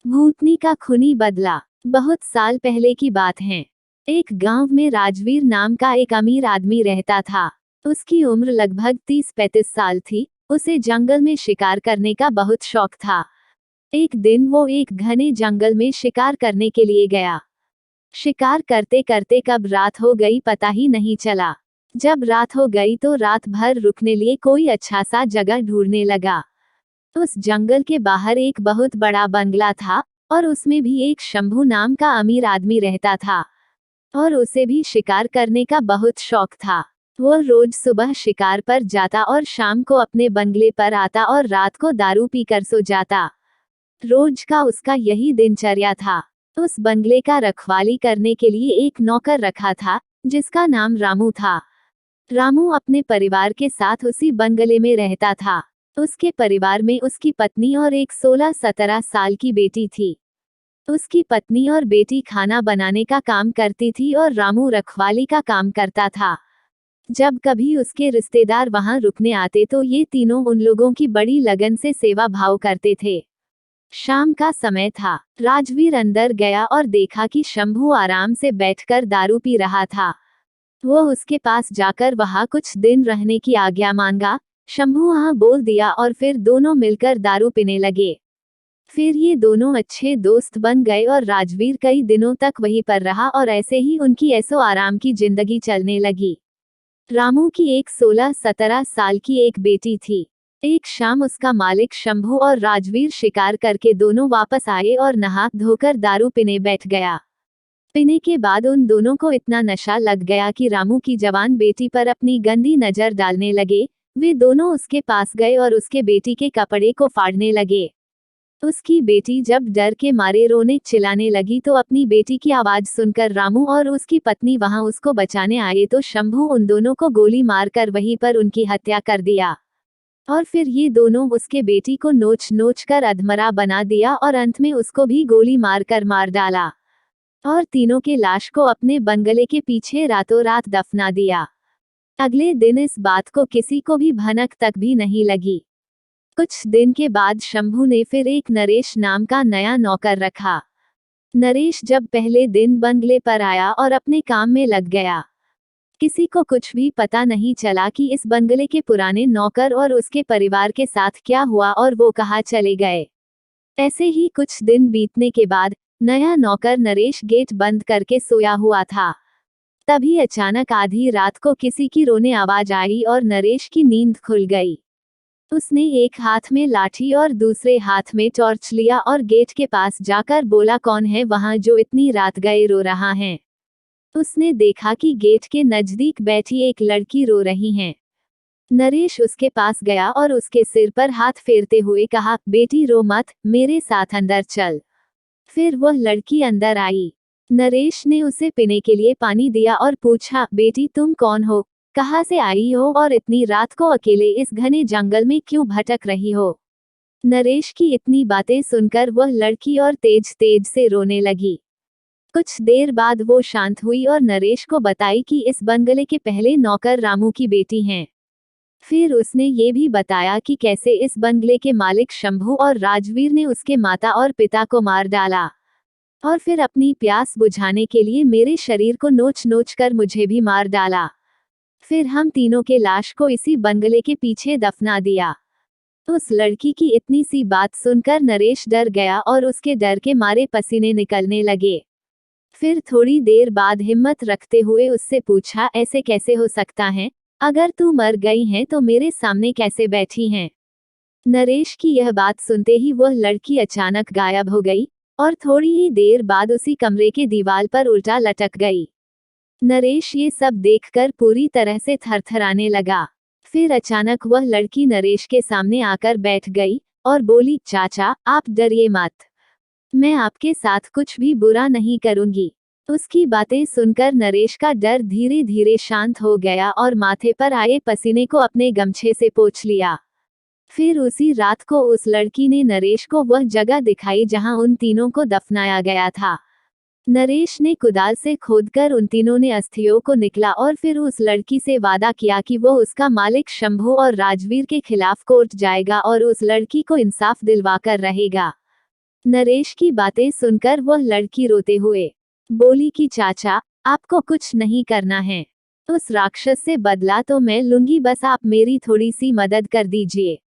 भूतनी का खूनी बदला। बहुत साल पहले की बात है। एक गांव में राजवीर नाम का एक अमीर आदमी रहता था। उसकी उम्र लगभग 30-35 साल थी। उसे जंगल में शिकार करने का बहुत शौक था। एक दिन वो एक घने जंगल में शिकार करने के लिए गया। शिकार करते करते कब रात हो गई पता ही नहीं चला। जब रात हो गई तो रात भर रुकने लिए कोई अच्छा सा जगह ढूंढने लगा। उस जंगल के बाहर एक बहुत बड़ा बंगला था और उसमें भी एक शंभू नाम का अमीर आदमी रहता था और उसे भी शिकार करने का बहुत शौक था। वो रोज सुबह शिकार पर जाता और शाम को अपने बंगले पर आता और रात को दारू पीकर सो जाता। रोज का उसका यही दिनचर्या था। उस बंगले का रखवाली करने के लिए एक नौकर रखा था जिसका नाम रामू था। रामू अपने परिवार के साथ उसी बंगले में रहता था। उसके परिवार में उसकी पत्नी और एक 16-17 साल की बेटी थी। उसकी पत्नी और बेटी खाना बनाने का काम करती थी और रामू रखवाली का काम करता था। जब कभी उसके रिश्तेदार वहां रुकने आते तो ये तीनों उन लोगों की बड़ी लगन से सेवा भाव करते थे। शाम का समय था। राजवीर अंदर गया और देखा कि शंभू आराम से बैठकर दारू पी रहा था। वो उसके पास जाकर वहां कुछ दिन रहने की आज्ञा मांगा। शंभू हाँ बोल दिया और फिर दोनों मिलकर दारू पीने लगे। फिर ये दोनों अच्छे दोस्त बन गए और राजवीर कई दिनों तक वहीं पर रहा और ऐसे ही उनकी ऐसो आराम की जिंदगी चलने लगी। रामू की एक 16-17 साल की एक बेटी थी। एक शाम उसका मालिक शंभू और राजवीर शिकार करके दोनों वापस आए और नहा धोकर दारू पीने बैठ गया। पीने के बाद उन दोनों को इतना नशा लग गया कि रामू की जवान बेटी पर अपनी गंदी नजर डालने लगे। वे दोनों उसके पास गए और उसके बेटी के कपड़े को फाड़ने लगे। उसकी बेटी जब डर के मारे रोने चिल्लाने लगी तो अपनी बेटी की आवाज सुनकर रामू और उसकी पत्नी वहां उसको बचाने आए तो शंभू उन दोनों को गोली मारकर वहीं पर उनकी हत्या कर दिया। और फिर ये दोनों उसके बेटी को नोच नोच कर अधमरा बना दिया और अंत में उसको भी गोली मारकर मार डाला और तीनों के लाश को अपने बंगले के पीछे रातों रात दफना दिया। अगले दिन इस बात को किसी को भी भनक तक भी नहीं लगी। कुछ दिन के बाद शंभू ने फिर एक नरेश नाम का नया नौकर रखा। नरेश जब पहले दिन बंगले पर आया और अपने काम में लग गया। किसी को कुछ भी पता नहीं चला कि इस बंगले के पुराने नौकर और उसके परिवार के साथ क्या हुआ और वो कहाँ चले गए। ऐसे ही कुछ दिन बीतने के बाद नया नौकर नरेश गेट बंद करके सोया हुआ था। तभी अचानक आधी रात को किसी की रोने आवाज आई और नरेश की नींद खुल गई। उसने एक हाथ में लाठी और दूसरे हाथ में टॉर्च लिया और गेट के पास जाकर बोला, कौन है वहां जो इतनी रात गए रो रहा है। उसने देखा कि गेट के नजदीक बैठी एक लड़की रो रही है। नरेश उसके पास गया और उसके सिर पर हाथ फेरते हुए कहा, बेटी रो मत, मेरे साथ अंदर चल। फिर वह लड़की अंदर आई। नरेश ने उसे पीने के लिए पानी दिया और पूछा, बेटी तुम कौन हो, कहाँ से आई हो और इतनी रात को अकेले इस घने जंगल में क्यों भटक रही हो। नरेश की इतनी बातें सुनकर वह लड़की और तेज तेज से रोने लगी। कुछ देर बाद वो शांत हुई और नरेश को बताई कि इस बंगले के पहले नौकर रामू की बेटी हैं। फिर उसने ये भी बताया कि कैसे इस बंगले के मालिक शंभू और राजवीर ने उसके माता और पिता को मार डाला और फिर अपनी प्यास बुझाने के लिए मेरे शरीर को नोच नोच कर मुझे भी मार डाला। फिर हम तीनों के लाश को इसी बंगले के पीछे दफना दिया। उस लड़की की इतनी सी बात सुनकर नरेश डर गया और उसके डर के मारे पसीने निकलने लगे। फिर थोड़ी देर बाद हिम्मत रखते हुए उससे पूछा, ऐसे कैसे हो सकता है, अगर तू मर गई है तो मेरे सामने कैसे बैठी हैं। नरेश की यह बात सुनते ही वह लड़की अचानक गायब हो गई और थोड़ी ही देर बाद उसी कमरे के दीवार पर उल्टा लटक गई। नरेश ये सब देखकर पूरी तरह से थरथराने लगा। फिर अचानक वह लड़की नरेश के सामने आकर बैठ गई और बोली, चाचा आप डरिए मत, मैं आपके साथ कुछ भी बुरा नहीं करूंगी। उसकी बातें सुनकर नरेश का डर धीरे धीरे शांत हो गया और माथे पर आए पसीने को अपने गमछे से पोंछ लिया। फिर उसी रात को उस लड़की ने नरेश को वह जगह दिखाई जहां उन तीनों को दफनाया गया था। नरेश ने कुदाल से खोदकर उन तीनों ने अस्थियों को निकला और फिर उस लड़की से वादा किया कि वो उसका मालिक शंभू और राजवीर के खिलाफ कोर्ट जाएगा और उस लड़की को इंसाफ दिलवाकर रहेगा। नरेश की बातें सुनकर वह लड़की रोते हुए बोली कि चाचा, आपको कुछ नहीं करना है। उस राक्षस से बदला तो मैं लूंगी, बस आप मेरी थोड़ी सी मदद कर दीजिए।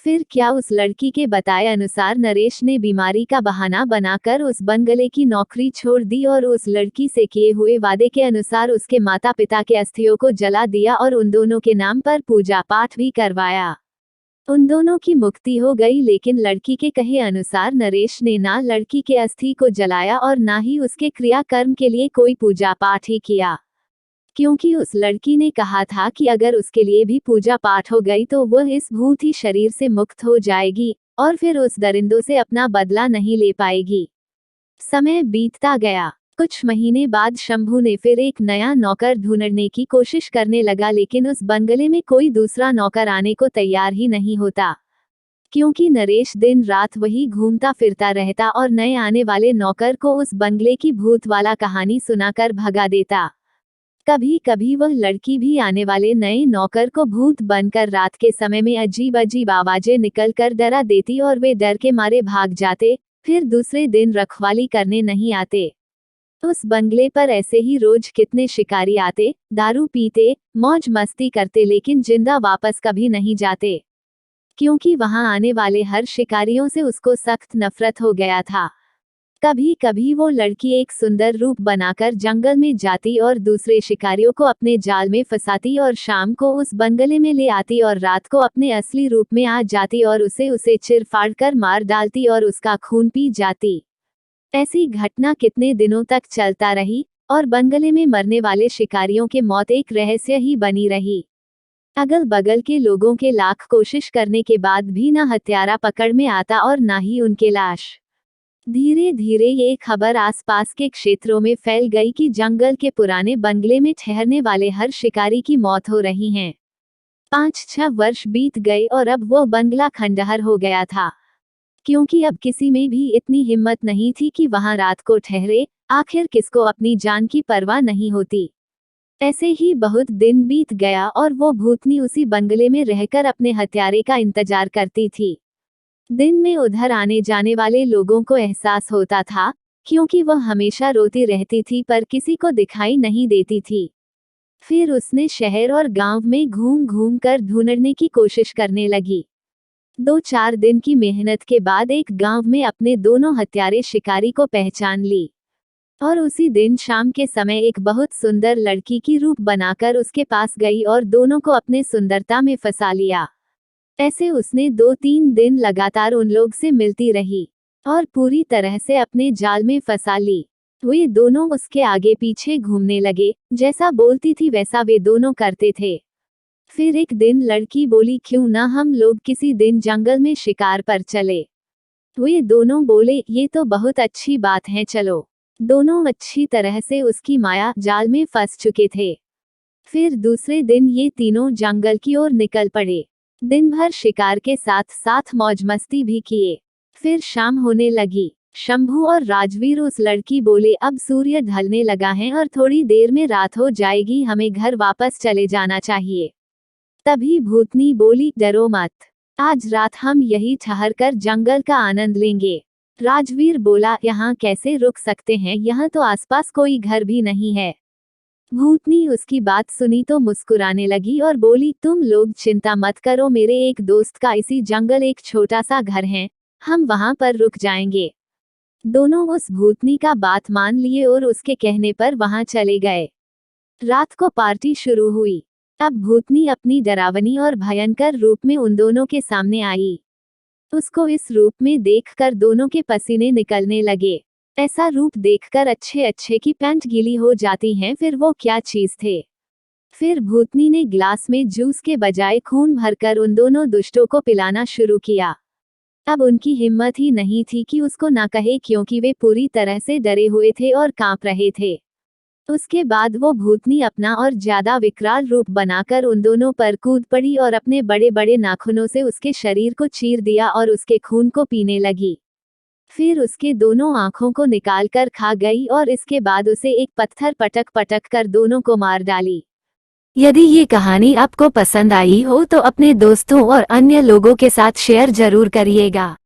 फिर क्या उस लड़की के बताए अनुसार नरेश ने बीमारी का बहाना बनाकर उस बंगले की नौकरी छोड़ दी और उस लड़की से किए हुए वादे के अनुसार उसके माता पिता के अस्थियों को जला दिया और उन दोनों के नाम पर पूजा पाठ भी करवाया। उन दोनों की मुक्ति हो गई, लेकिन लड़की के कहे अनुसार नरेश ने ना लड़की के अस्थि को जलाया और ना ही उसके क्रियाकर्म के लिए कोई पूजा पाठ ही किया, क्योंकि उस लड़की ने कहा था कि अगर उसके लिए भी पूजा पाठ हो गई तो वह इस भूती शरीर से मुक्त हो जाएगी और फिर उस दरिंदों से अपना बदला नहीं ले पाएगी। समय बीतता गया। कुछ महीने बाद शंभू ने फिर एक नया नौकर ढूंढने की कोशिश करने लगा, लेकिन उस बंगले में कोई दूसरा नौकर आने को तैयार ही नहीं होता, क्योंकि नरेश दिन रात वही घूमता फिरता रहता और नए आने वाले नौकर को उस बंगले की भूत वाला कहानी सुनाकर भगा देता। कभी कभी वह लड़की भी आने वाले नए नौकर को भूत बनकर रात के समय में अजीब अजीब आवाजें निकलकर डरा देती और वे डर के मारे भाग जाते, फिर दूसरे दिन रखवाली करने नहीं आते। उस बंगले पर ऐसे ही रोज कितने शिकारी आते, दारू पीते, मौज मस्ती करते, लेकिन जिंदा वापस कभी नहीं जाते, क्योंकि वहां आने वाले हर शिकारियों से उसको सख्त नफरत हो गया था। कभी कभी वो लड़की एक सुंदर रूप बनाकर जंगल में जाती और दूसरे शिकारियों को अपने जाल में फंसाती और शाम को उस बंगले में ले आती और रात को अपने असली रूप में आ जाती और उसे चिर फाड़ कर मार डालती और उसका खून पी जाती। ऐसी घटना कितने दिनों तक चलता रही और बंगले में मरने वाले शिकारियों के मौत एक रहस्य ही बनी रही। अगल बगल के लोगों के लाख कोशिश करने के बाद भी न हत्यारा पकड़ में आता और न ही उनके लाश। धीरे धीरे ये खबर आसपास के क्षेत्रों में फैल गई कि जंगल के पुराने बंगले में ठहरने वाले हर शिकारी की मौत हो रही है। 5-6 वर्ष बीत गए और अब वो बंगला खंडहर हो गया था, क्योंकि अब किसी में भी इतनी हिम्मत नहीं थी कि वहां रात को ठहरे। आखिर किसको अपनी जान की परवाह नहीं होती। ऐसे ही बहुत दिन बीत गया और वो भूतनी उसी बंगले में रहकर अपने हत्यारे का इंतजार करती थी। दिन में उधर आने जाने वाले लोगों को एहसास होता था, क्योंकि वह हमेशा रोती रहती थी पर किसी को दिखाई नहीं देती थी। फिर उसने शहर और गांव में घूम घूम कर ढूंढने की कोशिश करने लगी। 2-4 दिन की मेहनत के बाद एक गांव में अपने दोनों हत्यारे शिकारी को पहचान ली और उसी दिन शाम के समय एक बहुत सुंदर लड़की की रूप बनाकर उसके पास गई और दोनों को अपने सुंदरता में फंसा लिया। ऐसे उसने 2-3 दिन लगातार उन लोग से मिलती रही और पूरी तरह से अपने जाल में फंसा ली। वे दोनों उसके आगे पीछे घूमने लगे, जैसा बोलती थी वैसा वे दोनों करते थे। फिर एक दिन लड़की बोली, क्यों ना हम लोग किसी दिन जंगल में शिकार पर चले। वे दोनों बोले, ये तो बहुत अच्छी बात है, चलो। दोनों अच्छी तरह से उसकी माया जाल में फंस चुके थे। फिर दूसरे दिन ये तीनों जंगल की ओर निकल पड़े। दिन भर शिकार के साथ साथ मौज मस्ती भी किए। फिर शाम होने लगी। शंभू और राजवीर उस लड़की बोले, अब सूर्य ढलने लगा है और थोड़ी देर में रात हो जाएगी, हमें घर वापस चले जाना चाहिए। तभी भूतनी बोली, डरो मत, आज रात हम यही ठहर कर जंगल का आनंद लेंगे। राजवीर बोला, यहाँ कैसे रुक सकते हैं, यहाँ तो आसपास कोई घर भी नहीं है। भूतनी उसकी बात सुनी तो मुस्कुराने लगी और बोली, तुम लोग चिंता मत करो, मेरे एक दोस्त का इसी जंगल एक छोटा सा घर है, हम वहां पर रुक जाएंगे। दोनों उस भूतनी का बात मान लिए और उसके कहने पर वहां चले गए। रात को पार्टी शुरू हुई। अब भूतनी अपनी डरावनी और भयंकर रूप में उन दोनों के सामने आई। उसको इस रूप में देखकर दोनों के पसीने निकलने लगे। ऐसा रूप देखकर अच्छे अच्छे की पैंट गीली हो जाती हैं, फिर वो क्या चीज थे। फिर भूतनी ने ग्लास में जूस के बजाय खून भरकर उन दोनों दुष्टों को पिलाना शुरू किया। अब उनकी हिम्मत ही नहीं थी कि उसको ना कहे, क्योंकि वे पूरी तरह से डरे हुए थे और कांप रहे थे। उसके बाद वो भूतनी अपना और ज्यादा विकराल रूप बनाकर उन दोनों पर कूद पड़ी और अपने बड़े बड़े नाखूनों से उसके शरीर को चीर दिया और उसके खून को पीने लगी। फिर उसके दोनों आंखों को निकालकर खा गई और इसके बाद उसे एक पत्थर पटक पटक कर दोनों को मार डाली। यदि ये कहानी आपको पसंद आई हो तो अपने दोस्तों और अन्य लोगों के साथ शेयर जरूर करिएगा।